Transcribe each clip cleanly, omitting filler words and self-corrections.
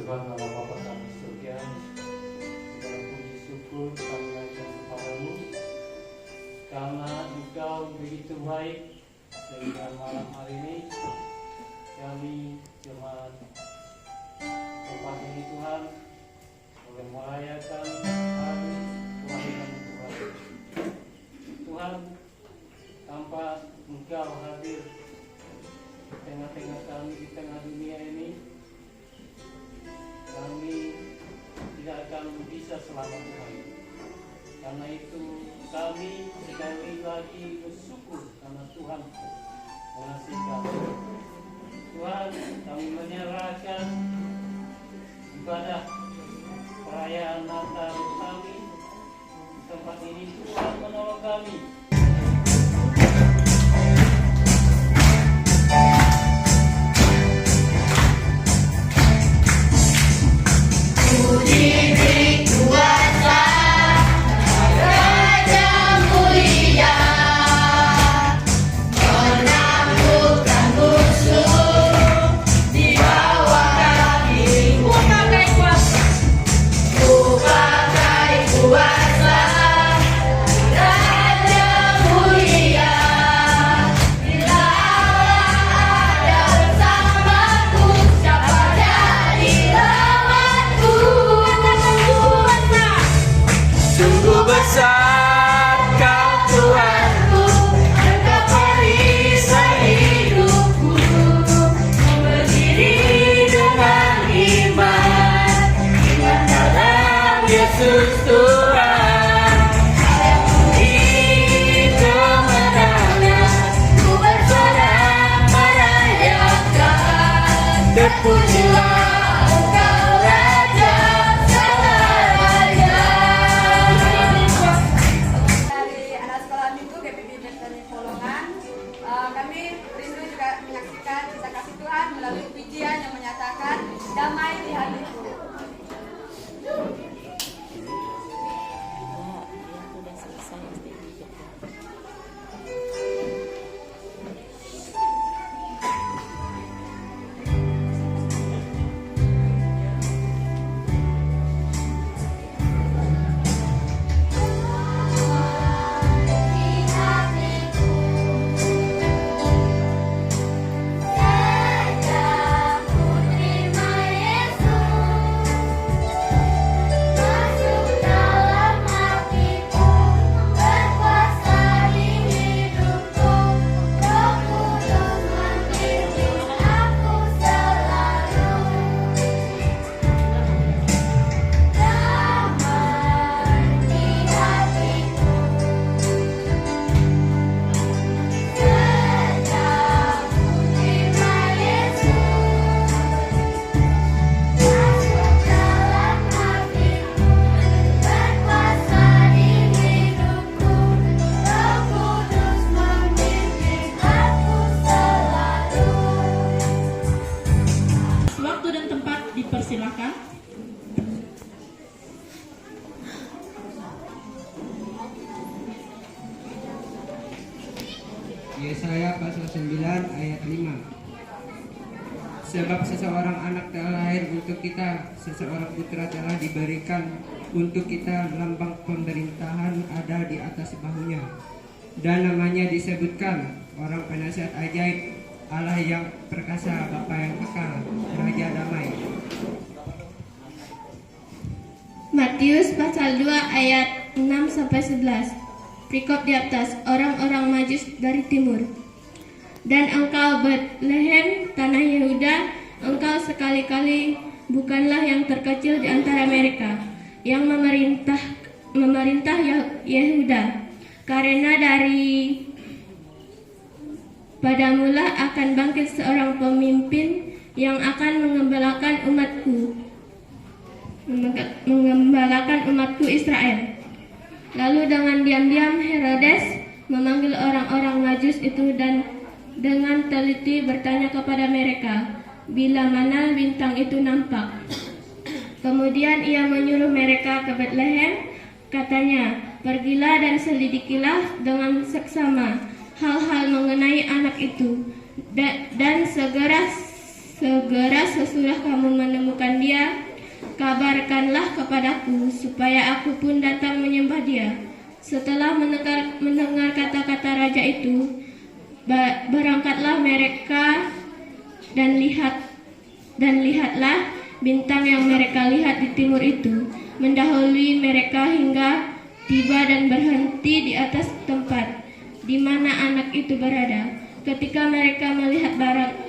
Tuhan Allah Bapa kami surga, segala puji syukur kami naikkan kepadamu karena Engkau begitu baik, sehingga malam hari ini kami Tuhan tempat ini Tuhan boleh merayakan hari kelahiran Tuhan. Tuhan, tanpa Engkau hadir di tengah-tengah kami, di tengah dunia ini, kami tidak akan bisa selamat Tuhan. Karena itu kami sekali lagi bersyukur karena Tuhan mengasihi kami. Tuhan, kami menyerahkan ibadah perayaan Natal kami di tempat ini. Tuhan menolong kami. Yesus Tuhan, ini kemenangan, ku bersorak merayakan, terpujilah Engkau Raja selamanya. Dari anak sekolah minggu GPB Veteran Polongan, kami rindu juga menyaksikan kisah kasih Tuhan melalui pujian yang menyatakan damai di hatiku. Silakan. Yesaya pasal 9 ayat 5. Sebab seseorang anak telah lahir untuk kita, seseorang putra telah diberikan untuk kita, lambang pemerintahan ada di atas bahunya. Dan namanya disebutkan orang penasihat ajaib, Allah yang perkasa, Bapa yang kekal, Raja damai. Matius pasal 2 ayat 6-11. Perikop di atas, orang-orang Majus dari timur. Dan engkau Betlehem, tanah Yehuda, engkau sekali-kali bukanlah yang terkecil di antara mereka, yang memerintah Yehuda. Karena dari pada mula akan bangkit seorang pemimpin yang akan mengembalakan umatku Israel. Lalu dengan diam-diam Herodes memanggil orang-orang Majus itu dan dengan teliti bertanya kepada mereka bila mana bintang itu nampak. Kemudian ia menyuruh mereka ke Betlehem, katanya, pergilah dan selidikilah dengan seksama hal-hal mengenai anak itu, dan segera Segera sesudah kamu menemukan dia, kabarkanlah kepadaku, supaya aku pun datang menyembah dia. Setelah mendengar kata-kata raja itu, berangkatlah mereka dan lihatlah bintang yang mereka lihat di timur itu mendahului mereka hingga tiba dan berhenti di atas tempat di mana anak itu berada. Ketika mereka melihat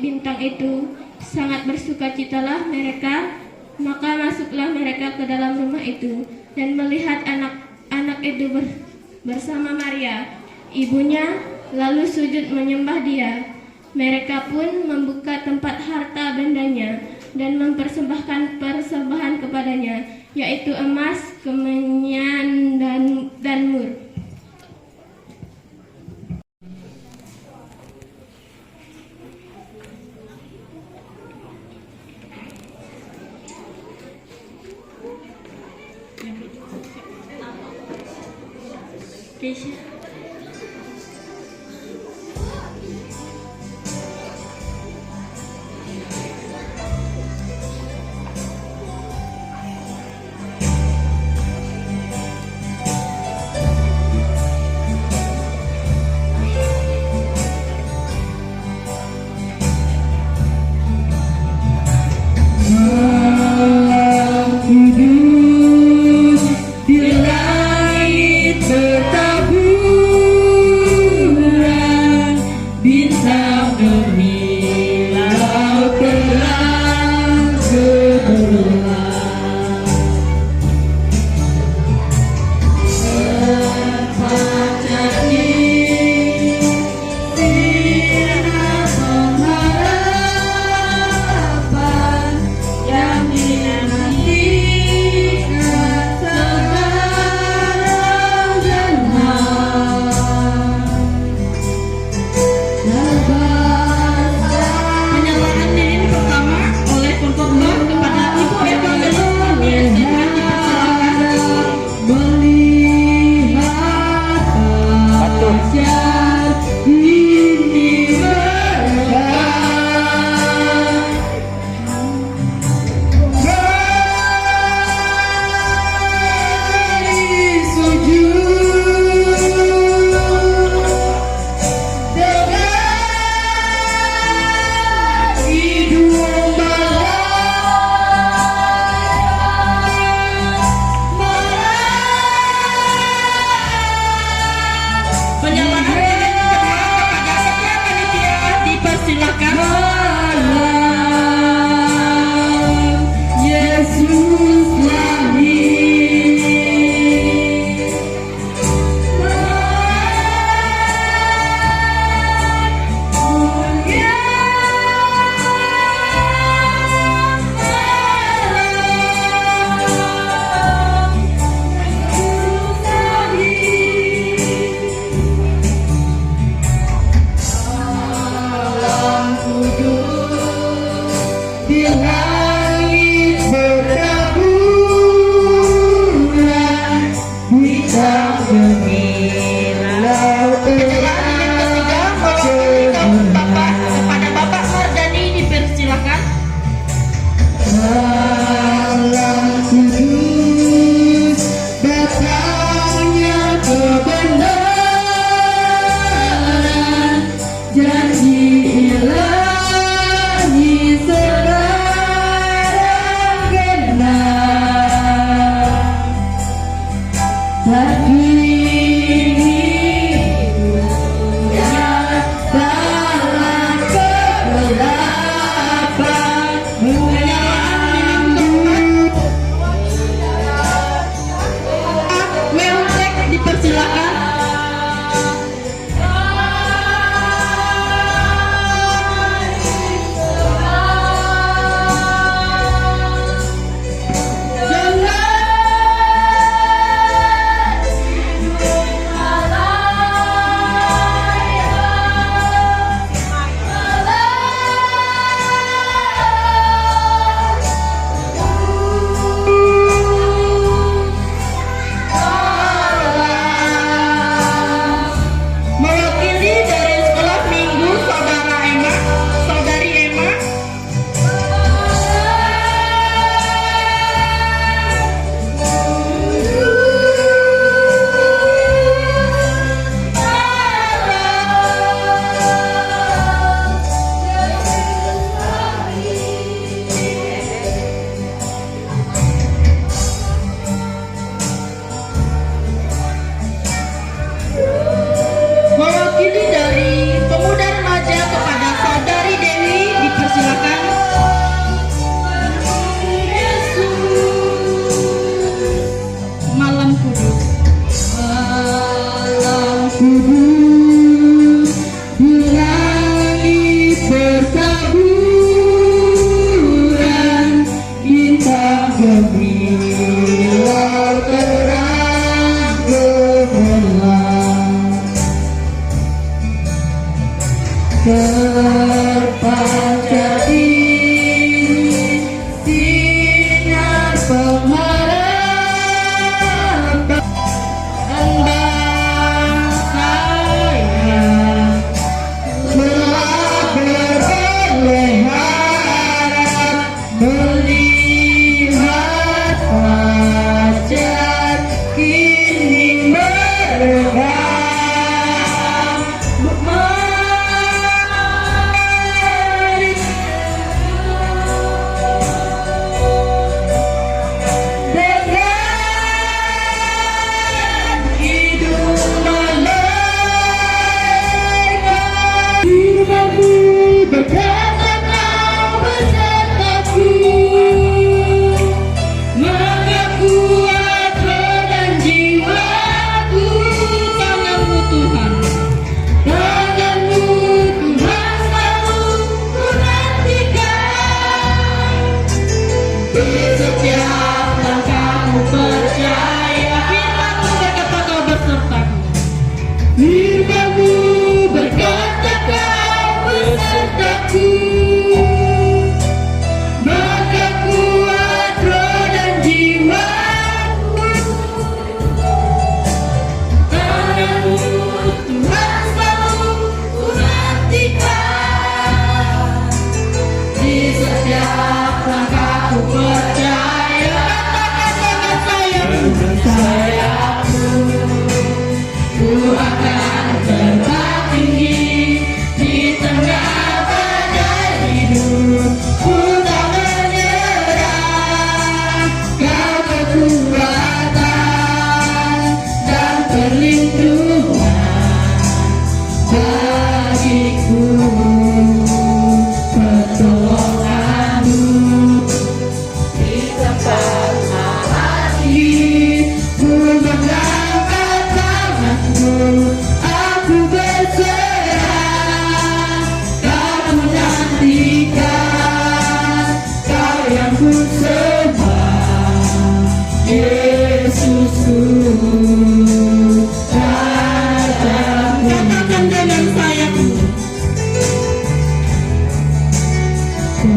bintang itu, sangat bersukacitalah mereka. Maka masuklah mereka ke dalam rumah itu dan melihat anak itu bersama Maria, ibunya, lalu sujud menyembah dia. Mereka pun membuka tempat harta bendanya dan mempersembahkan persembahan kepadanya, yaitu emas, kemenyan, dan mur. Keisha. Kudus di langit bertaburan, bintang demi laut terang gemerlap. Terpancarnya sinar pengharapan yang dinantikan sekarang dan Penyerahan lilin pertama oleh Konfirmar kepada Ibu Evangelis Tania Sedra dipersilakan. melihat wajah ini berdiri sujud dengan hidung Penyerahan lilin kedua kepada setia panitia dipersilakan. Yesus lahir. Di langit bertaburan, bintang demi laut terang Kepada Bapak Mardani dipersilakan. Alam kudus, datangnya kebenaran, janji ilahi segera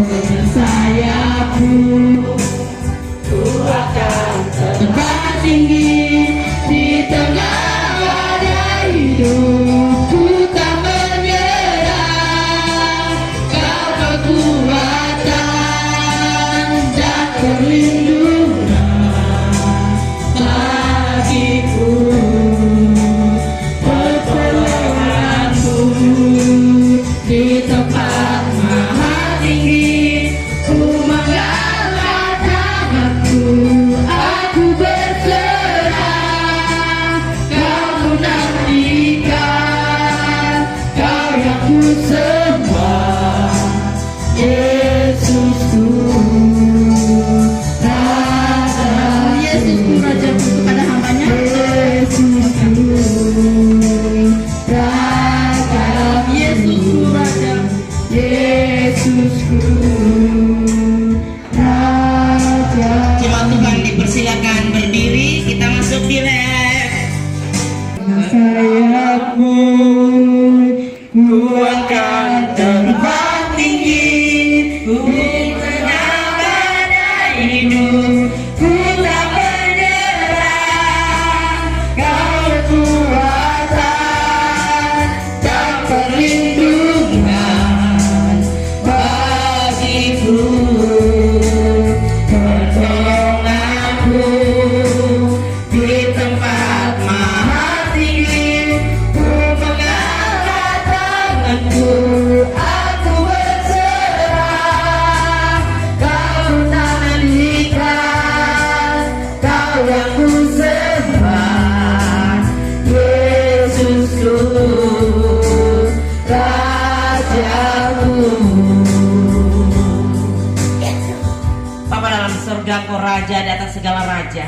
bersayapku, ku akan terbang tinggi di tengah badai hidupku, tak menyerah. Kau kekuatan dan perlindungan bagiku, pertolonganku di tempat maha tinggi. Ku mengangkat tanganku, aku berserah. Kau menantikan, kau yang ku sembah, Yesusku, Yesusku Rajaku kepada hambanya. Yesusku, Raja, Yesusku Raja. Yesusku, Raja. Jemaat Tuhan dipersilakan berdiri, kita masuk di lab. Sayapmu, ku akan terbang tinggi di tengah badai hidup, ku tak menyerah. Kau kekuatan dan perlindungan bagiku, pertolonganku di tempat maha tinggi. Ku mengangkat tanganku, aku berserah. Kau menantikan, kau yang ku sembah, Yesusku, Rajaku. Bapa dalam surga, Kau Raja di atas segala raja.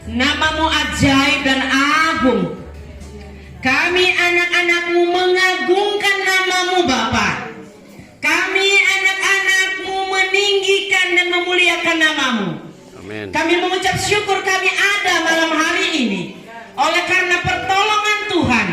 Namamu ajaib dan agung. Kami anak-anak-Mu mengagungkan namamu Bapa. Kami anak-anak-Mu meninggikan dan memuliakan namamu. Amin. Kami mengucap syukur kami ada malam hari ini oleh karena pertolongan Tuhan,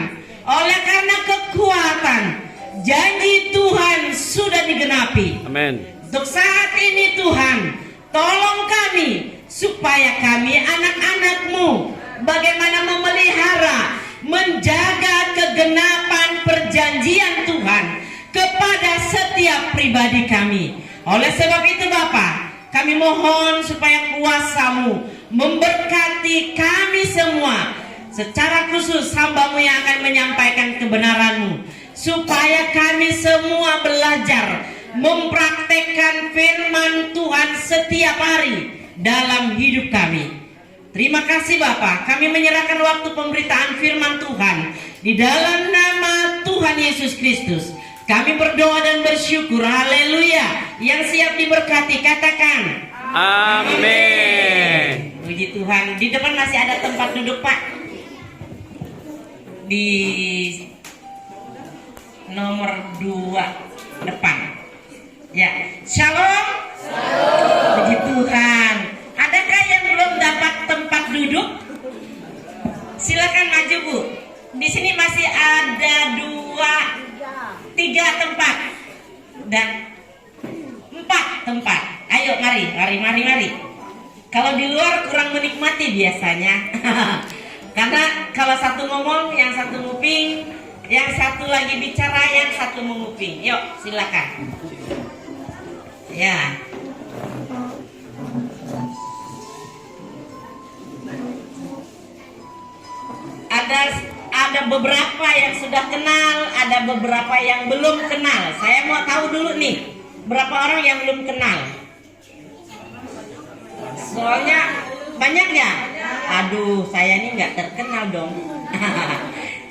oleh karena kekuatan janji Tuhan sudah digenapi. Amin. Untuk saat ini Tuhan, tolong kami supaya kami anak-anak-Mu bagaimana memelihara, menjaga kegenapan perjanjian Tuhan kepada setiap pribadi kami. Oleh sebab itu Bapa, kami mohon supaya kuasa-Mu memberkati kami semua, secara khusus hamba-Mu yang akan menyampaikan kebenaran-Mu, supaya kami semua belajar mempraktekkan firman Tuhan setiap hari dalam hidup kami. Terima kasih Bapa, kami menyerahkan waktu pemberitaan firman Tuhan di dalam nama Tuhan Yesus Kristus. Kami berdoa dan bersyukur, haleluya. Yang siap diberkati katakan Amin. puji Tuhan. Di depan masih ada tempat duduk Pak, di nomor 2 depan. Ya, shalom. Puji Tuhan. Adakah yang belum dapat tempat duduk? Silakan maju Bu. Di sini masih ada 3 tempat dan 4 tempat. Ayo mari. Kalau di luar kurang menikmati biasanya. Karena kalau satu ngomong, yang satu nguping, yang satu lagi bicara, yang satu menguping. Yuk, silakan. Ya. Ada beberapa yang sudah kenal, ada beberapa yang belum kenal. Saya mau tahu dulu nih, berapa orang yang belum kenal? Soalnya banyak ya? Aduh, saya ini nggak terkenal dong.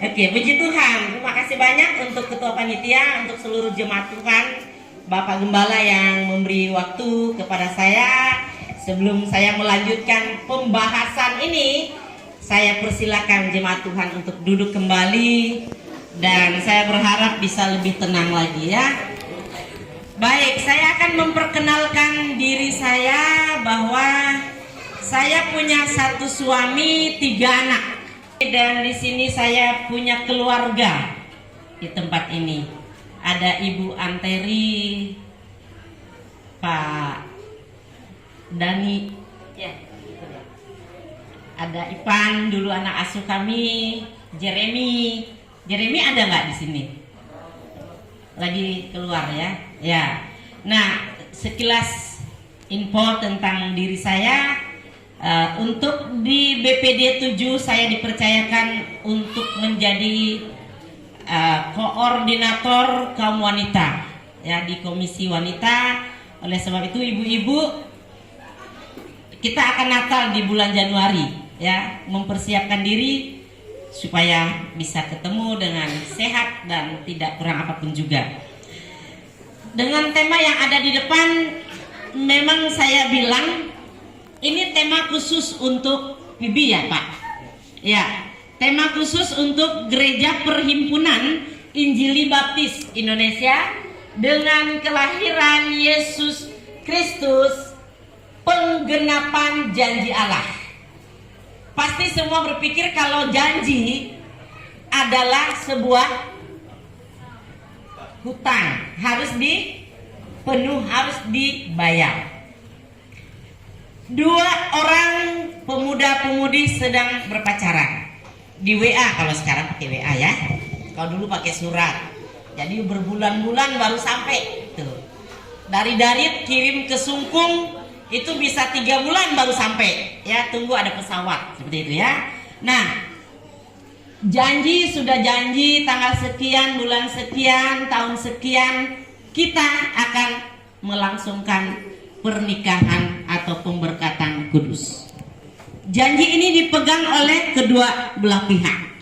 Oke, puji Tuhan. Terima kasih banyak untuk Ketua Panitia, untuk seluruh jemaat Tuhan, Bapak Gembala yang memberi waktu kepada saya. Sebelum saya melanjutkan pembahasan ini, saya persilakan jemaat Tuhan untuk duduk kembali, dan saya berharap bisa lebih tenang lagi ya. Baik, saya akan memperkenalkan diri saya bahwa saya punya 1 suami, 3 anak, dan di sini saya punya keluarga di tempat ini. Ada Ibu Anteri, Dani, ya, gitu ya. Ada Ipan dulu anak asuh kami, Jeremy ada nggak di sini? Lagi keluar ya, ya. Nah, sekilas info tentang diri saya. Untuk di BPD 7 saya dipercayakan untuk menjadi koordinator kaum wanita ya di Komisi Wanita. Oleh sebab itu ibu-ibu, kita akan Natal di bulan Januari ya, mempersiapkan diri supaya bisa ketemu dengan sehat dan tidak kurang apapun juga. Dengan tema yang ada di depan, memang saya bilang ini tema khusus untuk Bibi ya Pak. Ya, tema khusus untuk Gereja Perhimpunan Injili Baptis Indonesia dengan kelahiran Yesus Kristus, penggenapan janji Allah. Pasti semua berpikir kalau janji adalah sebuah hutang, harus dipenuh, harus dibayar. Dua orang pemuda-pemudi sedang berpacaran di WA, kalau sekarang pakai WA ya. Kalau dulu pakai surat. Jadi berbulan-bulan baru sampai tuh. Dari Darit kirim ke Sungkung itu bisa 3 bulan baru sampai. Ya, tunggu ada pesawat seperti itu ya. Nah, janji sudah janji tanggal sekian, bulan sekian, tahun sekian kita akan melangsungkan pernikahan atau pemberkatan kudus. Janji ini dipegang oleh kedua belah pihak.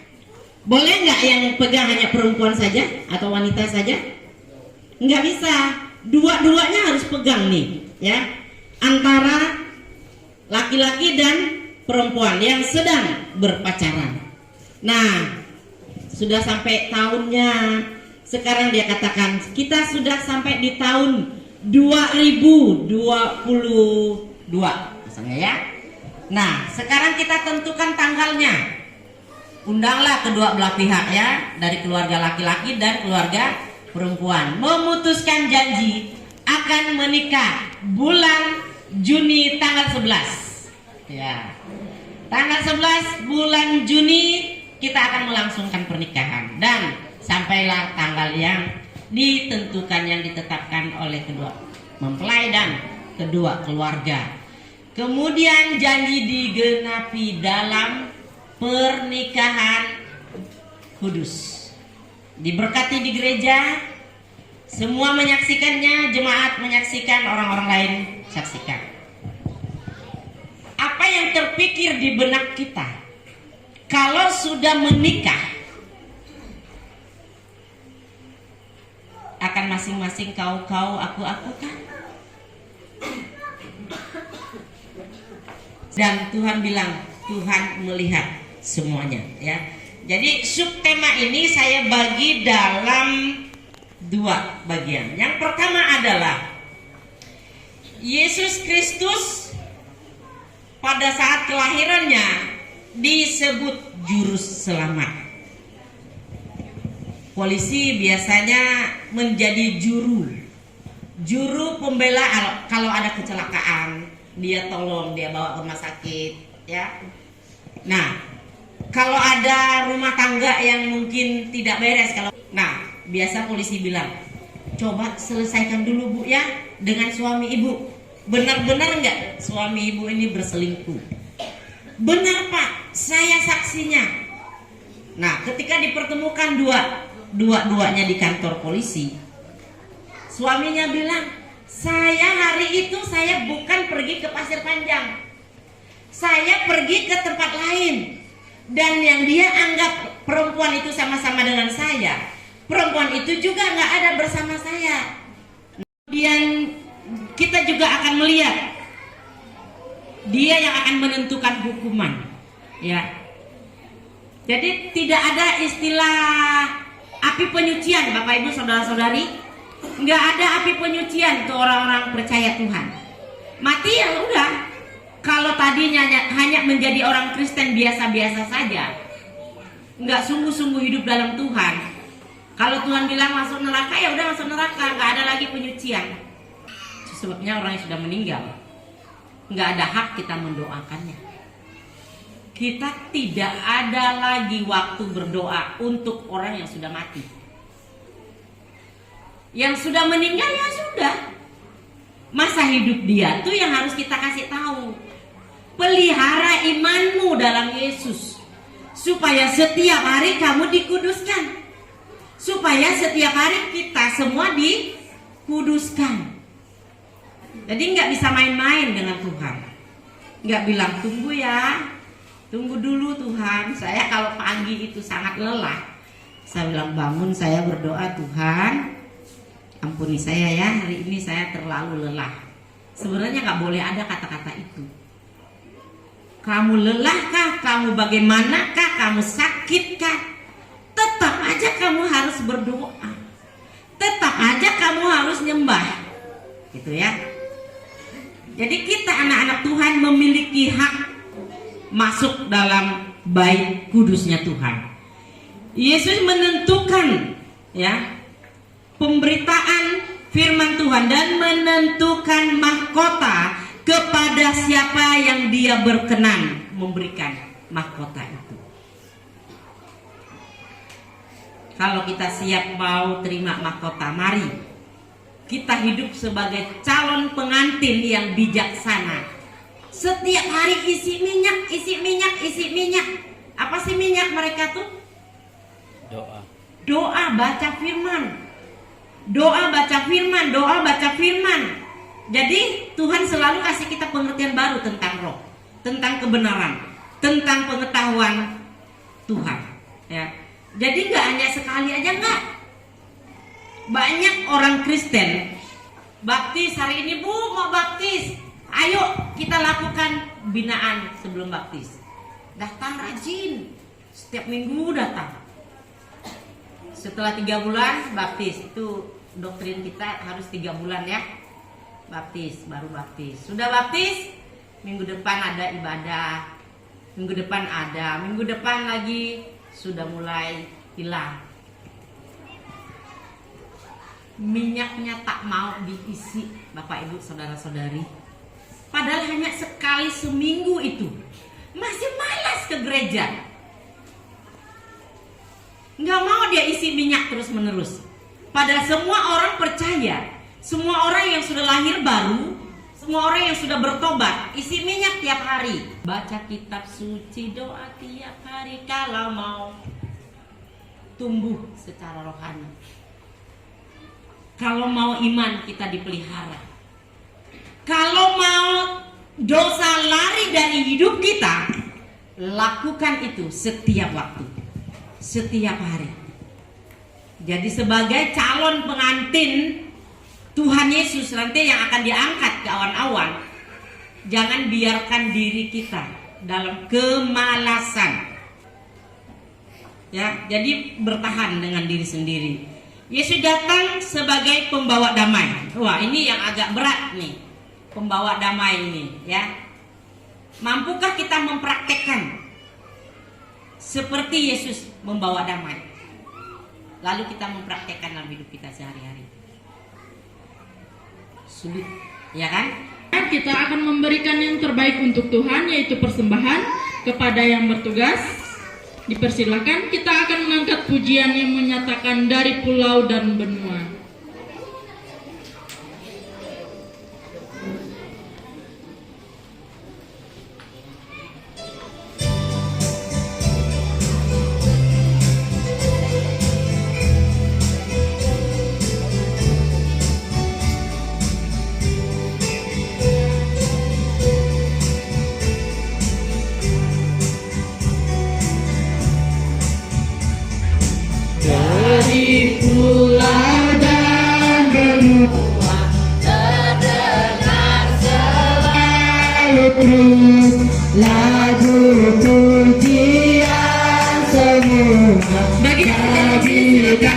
Boleh nggak yang pegang hanya perempuan saja atau wanita saja? Nggak bisa. Dua-duanya harus pegang nih, ya. Antara laki-laki dan perempuan yang sedang berpacaran. Nah, sudah sampai tahunnya. Sekarang dia katakan kita sudah sampai di tahun 2022 misalnya ya. Nah, sekarang kita tentukan tanggalnya. Undanglah kedua belah pihak ya, dari keluarga laki-laki dan keluarga perempuan, memutuskan janji akan menikah bulan Juni tanggal 11. Ya. Tanggal 11 bulan Juni kita akan melangsungkan pernikahan dan sampailah tanggal yang ditentukan, yang ditetapkan oleh kedua mempelai dan kedua keluarga. Kemudian janji digenapi dalam pernikahan kudus. Diberkati di gereja, semua menyaksikannya, jemaat menyaksikan, orang-orang lain saksikan. Apa yang terpikir di benak kita kalau sudah menikah? Akan masing-masing kau, aku kan. Dan Tuhan bilang, Tuhan melihat semuanya ya. Jadi subtema ini saya bagi dalam 2 bagian. Yang pertama adalah Yesus Kristus pada saat kelahirannya disebut juru selamat. Polisi biasanya menjadi juru pembela kalau ada kecelakaan, dia tolong, dia bawa ke rumah sakit ya. Nah, kalau ada rumah tangga yang mungkin tidak beres, biasa polisi bilang, coba selesaikan dulu Bu ya dengan suami ibu. Benar-benar enggak suami ibu ini berselingkuh? Benar Pak, saya saksinya. Nah, ketika dipertemukan dua-duanya di kantor polisi, suaminya bilang, saya hari itu saya bukan pergi ke Pasir Panjang, saya pergi ke tempat lain. Dan yang dia anggap perempuan itu sama-sama dengan saya, perempuan itu juga nggak ada bersama saya. Kemudian kita juga akan melihat dia yang akan menentukan hukuman ya. Jadi tidak ada istilah api penyucian, Bapak Ibu saudara-saudari. Nggak ada api penyucian untuk orang-orang percaya Tuhan. Mati ya udah. Kalau tadinya hanya menjadi orang Kristen biasa-biasa saja, nggak sungguh-sungguh hidup dalam Tuhan, kalau Tuhan bilang masuk neraka ya udah masuk neraka, nggak ada lagi penyucian. Sebabnya orang yang sudah meninggal. nggak ada hak kita mendoakannya. Kita tidak ada lagi waktu berdoa untuk orang yang sudah mati. Yang sudah meninggal ya sudah. Masa hidup dia tuh yang harus kita kasih tahu. Pelihara imanmu dalam Yesus, supaya setiap hari kamu dikuduskan, supaya setiap hari kita semua dikuduskan. Jadi nggak bisa main-main dengan Tuhan. Nggak bilang tunggu ya, tunggu dulu Tuhan. Saya kalau pagi itu sangat lelah, saya bilang bangun, saya berdoa, Tuhan ampuni saya ya, hari ini saya terlalu lelah. Sebenarnya nggak boleh ada kata-kata itu. Kamu lelahkah? Kamu bagaimanakah? Kamu sakitkah? Tetap aja kamu harus berdoa. Tetap aja kamu harus nyembah. Gitu ya. Jadi kita anak-anak Tuhan memiliki hak masuk dalam bait kudusnya Tuhan. Yesus menentukan ya pemberitaan firman Tuhan dan menentukan mahkota kepada siapa yang dia berkenan memberikan mahkota itu. Kalau kita siap mau terima mahkota, mari kita hidup sebagai calon pengantin yang bijaksana. Setiap hari isi minyak, isi minyak, isi minyak. Apa sih minyak mereka tuh? Doa. Doa, baca firman. Doa, baca firman, doa, baca firman. Jadi Tuhan selalu kasih kita pengertian baru tentang roh, tentang kebenaran, tentang pengetahuan Tuhan. Ya. Jadi nggak hanya sekali aja, nggak. Banyak orang Kristen baptis hari ini, Bu mau baptis, ayo kita lakukan binaan sebelum baptis. Datang rajin, setiap minggu datang. Setelah 3 bulan baptis, itu doktrin kita harus 3 bulan ya. Baptis, baru baptis. Sudah baptis, minggu depan ada ibadah, minggu depan ada, minggu depan lagi sudah mulai hilang. Minyaknya tak mau diisi, Bapak Ibu saudara-saudari. Padahal hanya sekali seminggu itu, masih malas ke gereja. Nggak mau dia isi minyak terus menerus. Padahal semua orang percaya, semua orang yang sudah lahir baru, semua orang yang sudah bertobat, isi minyak tiap hari. Baca kitab suci, doa tiap hari kalau mau tumbuh secara rohani. Kalau mau iman kita dipelihara. Kalau mau dosa lari dari hidup kita, lakukan itu setiap waktu, setiap hari. Jadi sebagai calon pengantin Tuhan Yesus nanti yang akan diangkat ke awan-awan, jangan biarkan diri kita dalam kemalasan. Ya, jadi bertahan dengan diri sendiri. Yesus datang sebagai pembawa damai. Wah, ini yang agak berat nih. Pembawa damai ini, ya. Mampukah kita mempraktekkan seperti Yesus membawa damai? Lalu kita mempraktekkan dalam hidup kita sehari-hari. Sulit, ya kan? Kita akan memberikan yang terbaik untuk Tuhan, yaitu persembahan kepada yang bertugas. Dipersilakan, kita akan mengangkat pujian yang menyatakan dari pulau dan benua. Dari pulau dan benua terdengar selalu terus lagu pujian semua bagi kita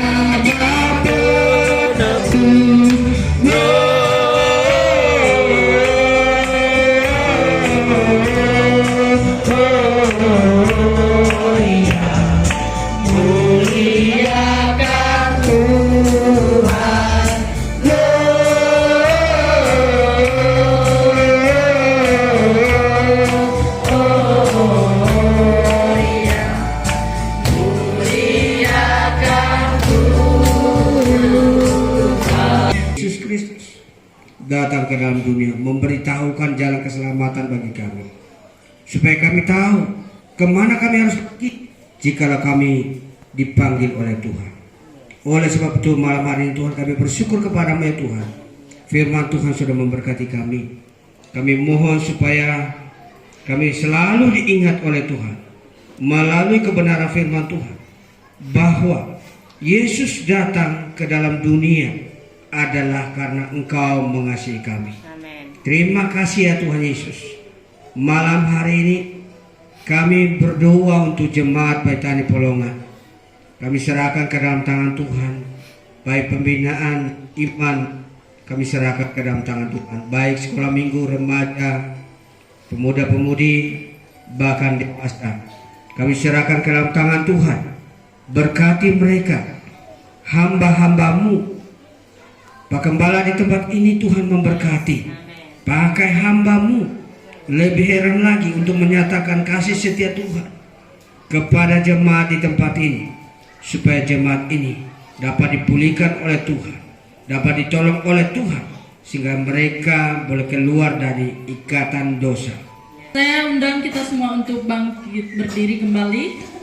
Kristus datang ke dalam dunia memberitahukan jalan keselamatan bagi kami, supaya kami tahu kemana kami harus pergi jikalau kami dipanggil oleh Tuhan. Oleh sebab itu malam hari ini Tuhan, kami bersyukur kepadamu ya Tuhan. Firman Tuhan sudah memberkati kami. Kami mohon supaya kami selalu diingat oleh Tuhan melalui kebenaran firman Tuhan, bahwa Yesus datang ke dalam dunia adalah karena Engkau mengasihi kami. Terima kasih ya Tuhan Yesus. Malam hari ini kami berdoa untuk jemaat Baitani Polongan. Kami serahkan ke dalam tangan Tuhan. Baik pembinaan iman kami serahkan ke dalam tangan Tuhan. Baik sekolah minggu, remaja, pemuda-pemudi, bahkan dewasa, kami serahkan ke dalam tangan Tuhan. Berkati mereka, hamba-hambamu. Pak Gembala di tempat ini Tuhan memberkati. Pakai hambamu lebih heran lagi untuk menyatakan kasih setia Tuhan kepada jemaat di tempat ini, supaya jemaat ini dapat dipulihkan oleh Tuhan, dapat ditolong oleh Tuhan, sehingga mereka boleh keluar dari ikatan dosa. Saya undang kita semua untuk bangkit berdiri kembali.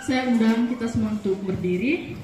Saya undang kita semua untuk berdiri.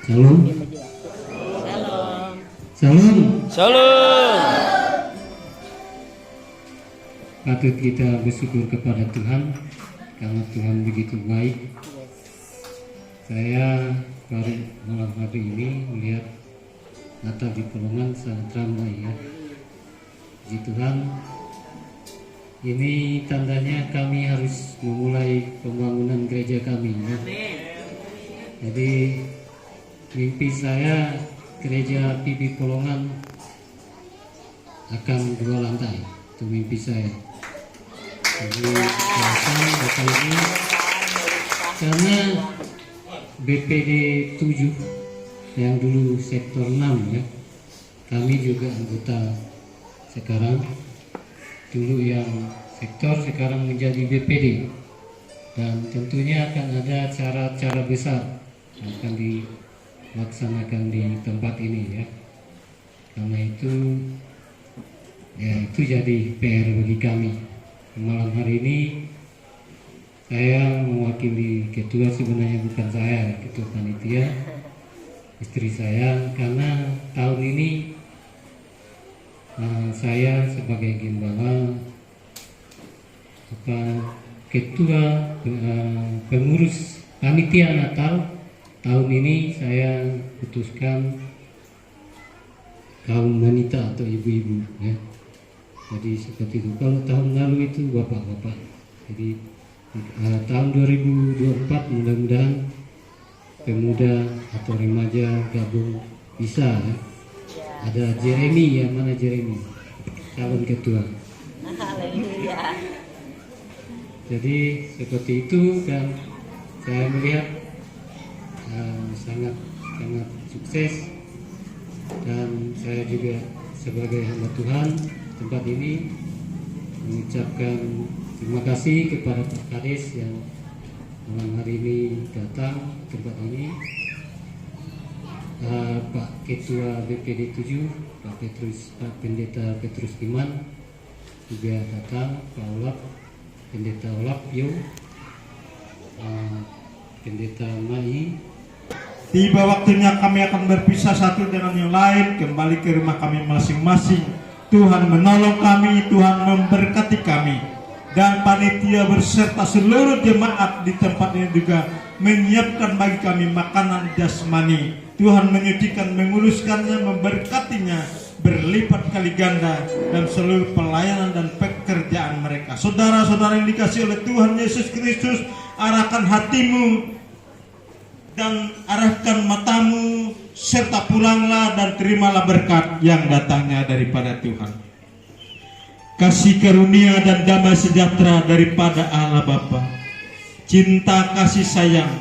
Shalom. Shalom. Shalom. Patut kita bersyukur kepada Tuhan karena Tuhan begitu baik. Saya baru malam hari ini melihat Natal di Pekalongan sangat ramai ya. Puji Tuhan, ini tandanya kami harus memulai pembangunan gereja kami ya. Jadi mimpi saya gereja PB Pekalongan akan 2 lantai, itu mimpi saya. Jadi Bapak ini karena BPD 7 yang dulu sektor 6 ya, kami juga anggota sekarang, dulu yang sektor sekarang menjadi BPD, dan tentunya akan ada cara-cara besar yang akan dilaksanakan di tempat ini ya. Karena itu ya, itu jadi PR bagi kami. Malam hari ini saya mewakili ketua, sebenarnya bukan saya, ketua panitia, istri saya, karena tahun ini saya sebagai gembala ketua pengurus panitia Natal tahun ini saya putuskan kaum wanita atau ibu-ibu ya. Jadi seperti itu. Kalau tahun lalu itu bapak-bapak. Jadi tahun 2024 mudah-mudahan pemuda atau remaja gabung bisa ya. Ada Jeremy, yang mana Jeremy? Calon ketua. Jadi seperti itu, dan saya melihat sangat sukses, dan saya juga sebagai hamba Tuhan tempat ini mengucapkan terima kasih kepada Pak Kades yang malam hari ini datang ke tempat ini, Pak Ketua BPD 7, Pak Pendeta Petrus Iman juga datang, Pak Olaf, Pendeta Olaf Yo, Pendeta Mai. Tiba waktunya kami akan berpisah satu dengan yang lain, kembali ke rumah kami masing-masing. Tuhan menolong kami, Tuhan memberkati kami, dan panitia berserta seluruh jemaat di tempat ini juga menyiapkan bagi kami makanan jasmani. Tuhan menyucikan, menguruskannya, memberkatinya berlipat kali ganda dan seluruh pelayanan dan pekerjaan mereka. Saudara-saudara yang dikasihi oleh Tuhan Yesus Kristus, arahkan hatimu dan arahkan matamu, serta pulanglah dan terimalah berkat yang datangnya daripada Tuhan. Kasih karunia dan damai sejahtera daripada Allah Bapa, cinta kasih sayang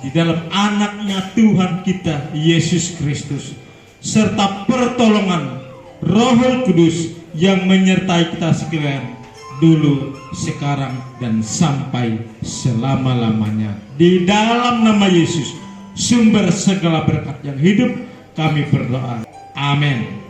di dalam anaknya Tuhan kita Yesus Kristus, serta pertolongan Roh Kudus yang menyertai kita sekalian dulu, sekarang, dan sampai selama-lamanya. Di dalam nama Yesus, sumber segala berkat yang hidup, kami berdoa. Amin.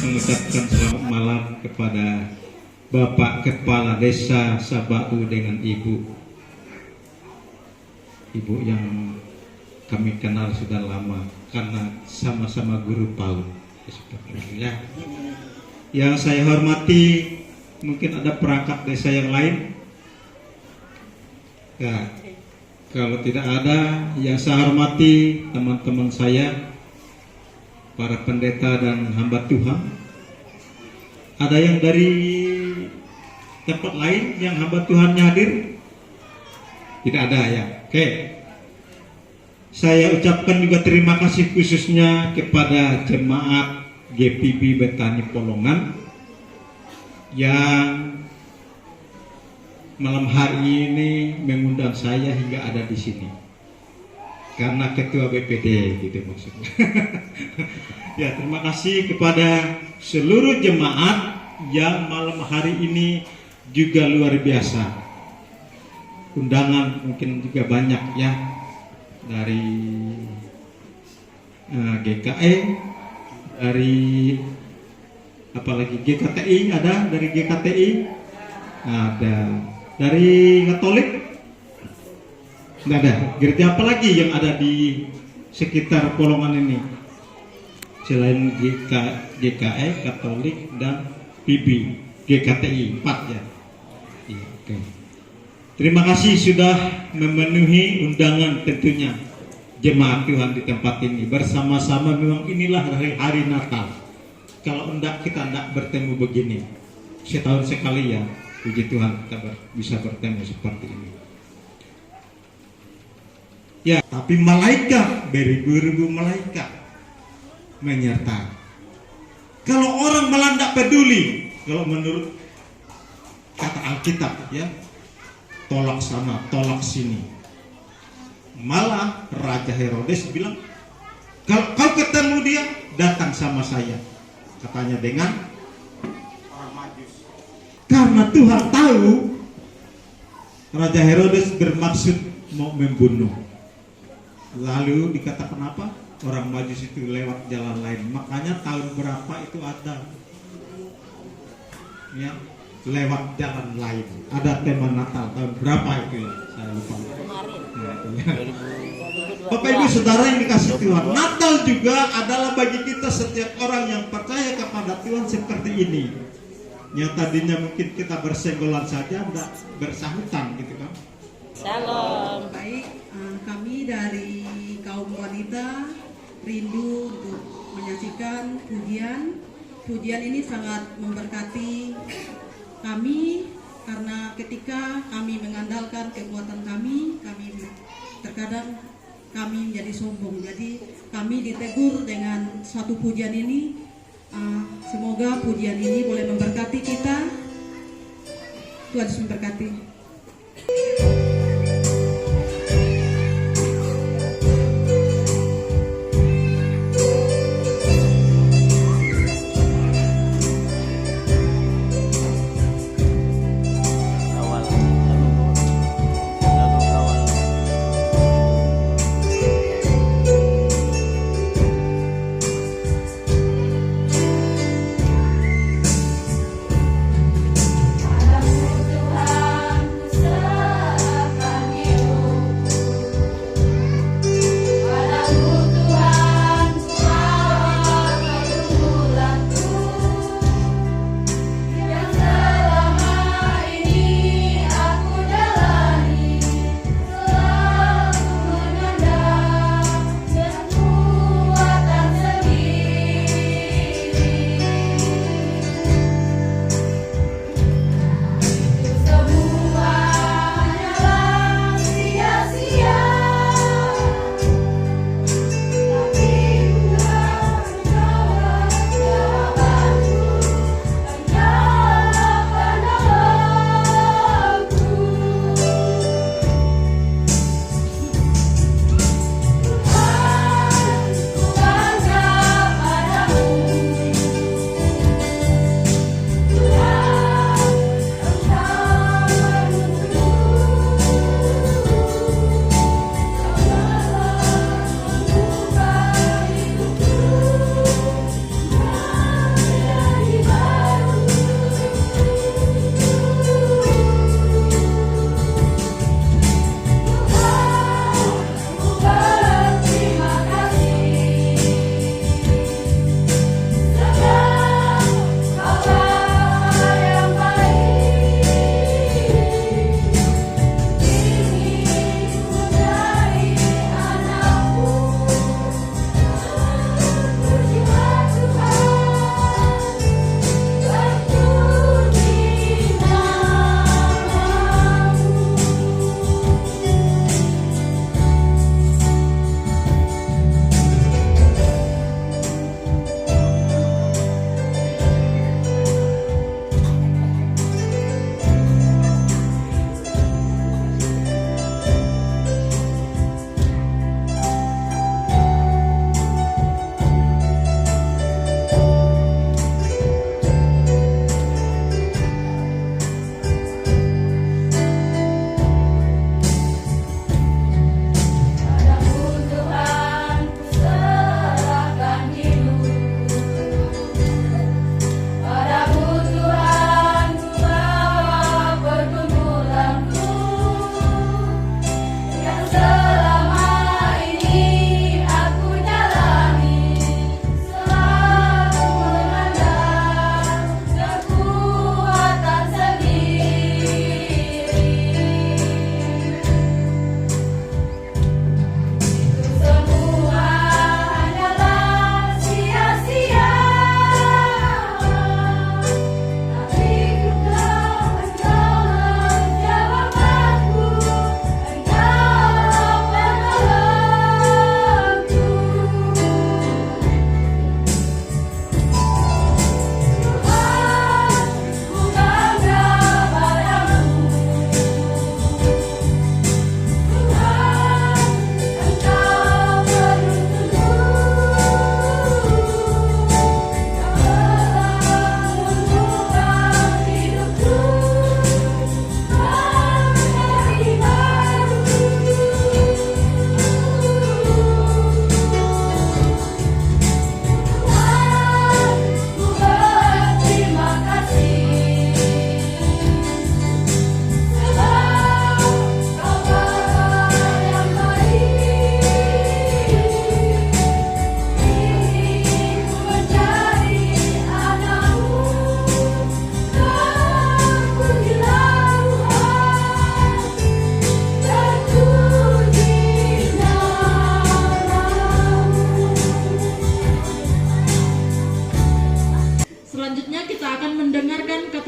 Mengucapkan selamat malam kepada Bapak Kepala Desa Sabau dengan Ibu yang kami kenal sudah lama karena sama-sama guru PAUD. Ya. Yang saya hormati, mungkin ada perangkat desa yang lain. Ya, kalau tidak ada, yang saya hormati teman-teman saya, para pendeta dan hamba Tuhan. Ada yang dari tempat lain yang hamba Tuhan hadir? Tidak ada ya. Oke. Saya ucapkan juga terima kasih khususnya kepada jemaat GPB Betani Polongan yang malam hari ini mengundang saya hingga ada di sini karena ketua BPD gitu maksudnya. Ya, terima kasih kepada seluruh jemaat yang malam hari ini juga luar biasa. Undangan mungkin juga banyak ya, dari GKE, dari apalagi GKTI, ada dari GKTI, ada dari Katolik, nggak ada. Gereja apa lagi yang ada di sekitar Polongan ini selain GKE, Katolik, dan PB, GKTI 4 ya. Iya, oke. Terima kasih sudah memenuhi undangan tentunya jemaat Tuhan di tempat ini. Bersama-sama memang inilah hari Natal. Kalau kita enggak bertemu begini, setahun sekali ya, puji Tuhan kita bisa bertemu seperti ini. Ya, tapi malaikat, beribu-ribu malaikat menyertai. Kalau orang malah tidak peduli, kalau menurut kata Alkitab ya, tolak sana, tolak sini. Malah Raja Herodes bilang, kalau kau ketemu dia, datang sama saya. Katanya dengan orang Majus. Karena Tuhan tahu Raja Herodes bermaksud mau membunuh. Lalu dikatakan apa? Orang Majus itu lewat jalan lain. Makanya tahun berapa itu ada ya, lewat jalan lain. Ada tema Natal tahun berapa itu ya? Saya lupa. Bapak Ibu Saudara yang dikasih Tuhan, Natal juga adalah bagi kita setiap orang yang percaya kepada Tuhan seperti ini. Yang tadinya mungkin kita bersenggolan saja, tidak bersahutan gitu kan. Shalom. Baik, kami dari kaum wanita rindu untuk menyaksikan pujian. Pujian ini sangat memberkati kami karena ketika kami mengandalkan kekuatan kami terkadang kami menjadi sombong. Jadi kami ditegur dengan satu pujian ini. Semoga pujian ini boleh memberkati kita. Tuhan Yesus memberkati. Tuhan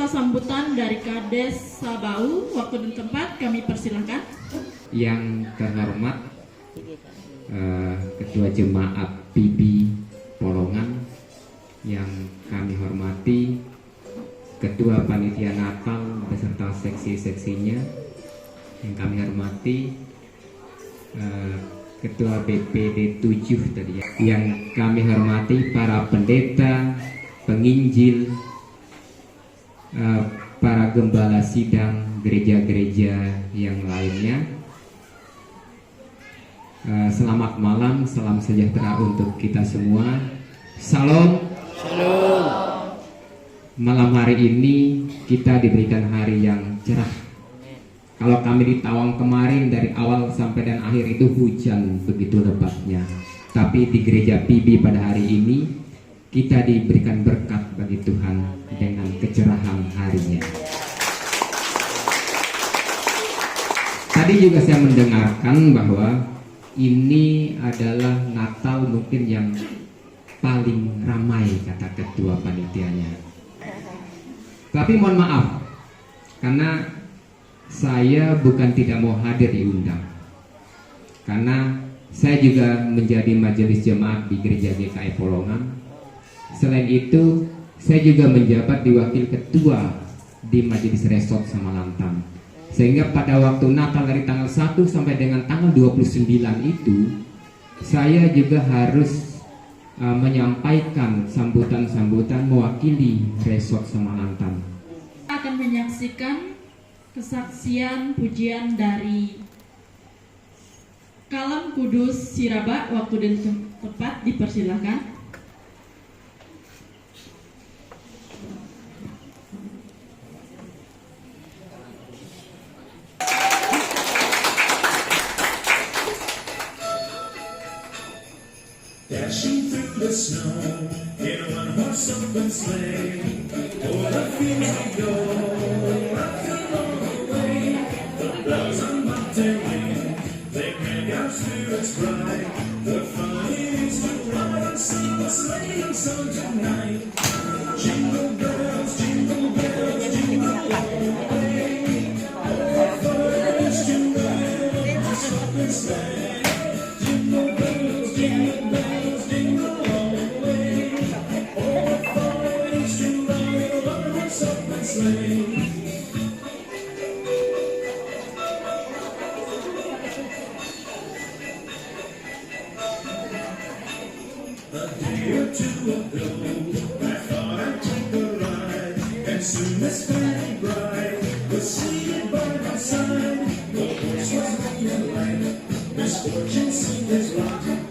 sambutan dari Kades Sabau. Waktu dan tempat kami persilahkan. Yang terhormat Ketua Jemaat PIB Polongan, yang kami hormati Ketua Panitia Natal beserta seksi-seksinya, yang kami hormati Ketua BPD 7 tadi ya, yang kami hormati para pendeta, penginjil, para gembala sidang gereja-gereja yang lainnya. Selamat malam, salam sejahtera untuk kita semua. Salam. Malam hari ini kita diberikan hari yang cerah. Kalau kami di Tawang kemarin dari awal sampai dan akhir itu hujan begitu lebatnya. Tapi di gereja PIB pada hari ini kita diberikan berkat bagi Tuhan dengan kecerahan harinya. Tadi juga saya mendengarkan bahwa ini adalah Natal mungkin yang paling ramai, kata ketua panitianya. Tapi mohon maaf, karena saya bukan tidak mau hadir diundang, karena saya juga menjadi majelis jemaat di gereja GKI Polongan. Selain itu, saya juga menjabat di wakil ketua di majelis resort Samalantan. Sehingga pada waktu Natal dari tanggal 1 sampai dengan tanggal 29 itu, saya juga harus menyampaikan sambutan-sambutan mewakili resort Samalantan. Kita akan menyaksikan kesaksian pujian dari Kalam Kudus Siraba. Waktu dan tempat dipersilahkan. Dashing through the snow in a one-horse open sleigh, o'er the fields we go, rocking all the way. The bells on Monday ring, they make our spirits bright. The fun is to ride and sing the sleighing song tonight. Jingle bells, jingle bells, jingle all the way. Oh, fun is to ride in a one-horse open sleigh. Jingle bells, jingle bells, jingle all the way. Oh, fun is to ride in a one-horse open sleigh. A day or two ago, I thought I'd take a ride, and soon this very bride was seated by my side. The horse was looking like misfortune seemed his lot.